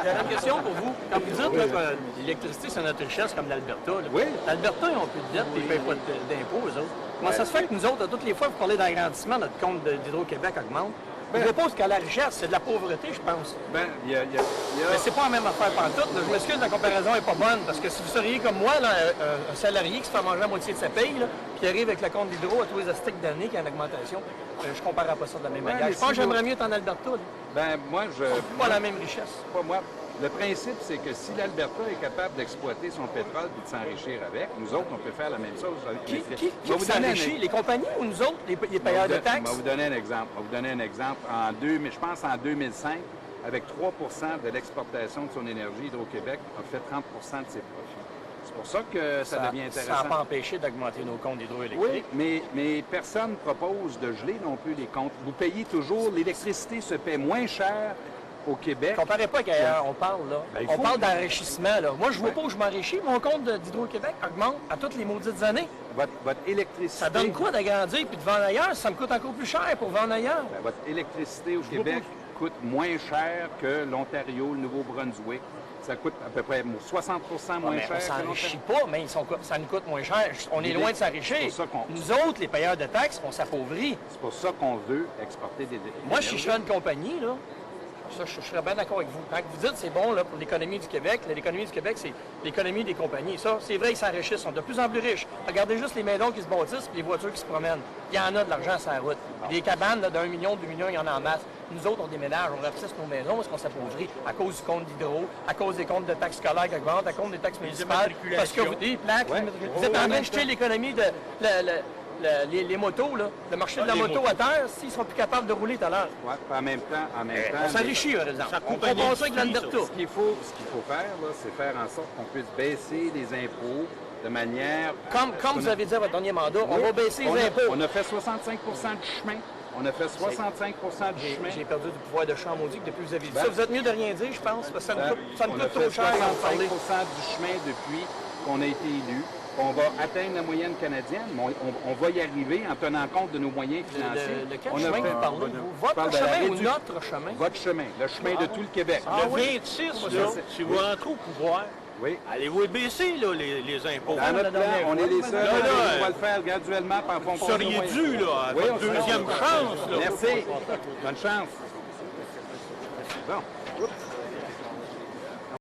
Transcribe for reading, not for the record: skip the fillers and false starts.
J'avais une question pour vous. Quand vous dites là, que l'électricité, c'est notre richesse comme l'Alberta, Oui. l'Alberta, ils ont plus de dette et ils ne payent pas d'impôts, eux autres. Comment ça se fait que nous autres, toutes les fois, vous parlez d'agrandissement, notre compte d'Hydro-Québec augmente? Je propose qu'à la richesse, c'est de la pauvreté, je pense. Mais c'est pas la même affaire pantoute. Je m'excuse, la comparaison n'est pas bonne, parce que si vous seriez comme moi, là, un salarié qui se fait manger la moitié de sa paye, là, puis arrive avec le compte d'hydro à tous les astiques d'année qui a une augmentation, je ne comparerais pas ça de la même manière. Je pense que j'aimerais mieux être en Alberta. Pas la même richesse. Pas moi. Le principe, c'est que si l'Alberta est capable d'exploiter son pétrole et de s'enrichir avec, nous autres, on peut faire la même chose. Qui s'enrichit? Les compagnies ou nous autres, les payeurs de taxes? Je vais vous donner un exemple. Je pense en 2005, avec 3 de l'exportation de son énergie, Hydro-Québec a fait 30 de ses profits. C'est pour ça que ça devient intéressant. Ça n'a pas empêché d'augmenter nos comptes hydroélectriques. Oui, mais personne ne propose de geler non plus les comptes. Vous payez toujours, l'électricité se paie moins cher au Québec. Comparez pas qu'ailleurs, on parle là. On parle d'enrichissement là. Moi, je vois pas où je m'enrichis. Mon compte d'Hydro-Québec augmente à toutes les maudites années. Votre électricité... Ça donne quoi d'agrandir puis de vendre ailleurs? Ça me coûte encore plus cher pour vendre ailleurs. Votre électricité au Québec coûte moins cher que l'Ontario, le Nouveau-Brunswick. Ça coûte à peu près 60 moins cher. On ne s'enrichit pas, mais ça nous coûte moins cher. On est loin de s'enrichir. Nous autres, les payeurs de taxes, on s'appauvrit. C'est pour ça qu'on veut exporter des... Moi, si je fais une compagnie, là, ça, je serais bien d'accord avec vous. Quand vous dites c'est bon là, pour l'économie du Québec, l'économie du Québec, c'est l'économie des compagnies. Ça, c'est vrai, ils s'enrichissent, ils sont de plus en plus riches. Regardez juste les maisons qui se bâtissent et les voitures qui se promènent. Il y en a de l'argent sur la route. Des cabanes d'1 million, 2 millions, il y en a en masse. Nous autres, on déménage, on rapetisse nos maisons parce qu'on s'appauvrit à cause du compte d'hydro, à cause des comptes de taxes scolaires qui augmentent, à cause des taxes municipales. Parce que vous des plaques, vous êtes en train de jeter l'économie de les motos, là, le marché de la moto à terre, s'ils sont plus capables de rouler tout à l'heure. Oui, en même temps... On s'enrichit, par exemple. On compare ça avec l'Alberta. Ce qu'il faut faire, c'est faire en sorte qu'on puisse baisser les impôts de manière... Comme vous avez dit à votre dernier mandat, on va baisser les impôts. On a fait 65 du chemin. On a fait 65 du chemin. J'ai perdu du pouvoir de champ maudit depuis que vous avez dit ça. Vous êtes mieux de rien dire, je pense, parce que ça me coûte trop cher. On a fait 65 du chemin depuis qu'on a été élu. On va atteindre la moyenne canadienne, mais on va y arriver en tenant compte de nos moyens financiers. De quel chemin vous parlez? Votre chemin ou notre chemin? Votre chemin, le chemin de tout le Québec. Le 26, là, si vous rentrez au pouvoir, allez-vous les baisser, là, les impôts? Dans notre plan, on est les seuls. On va le faire graduellement par fonction de nos moyens. Vous seriez dû, là, à votre deuxième chance. Là. Merci. Bonne chance. Bon.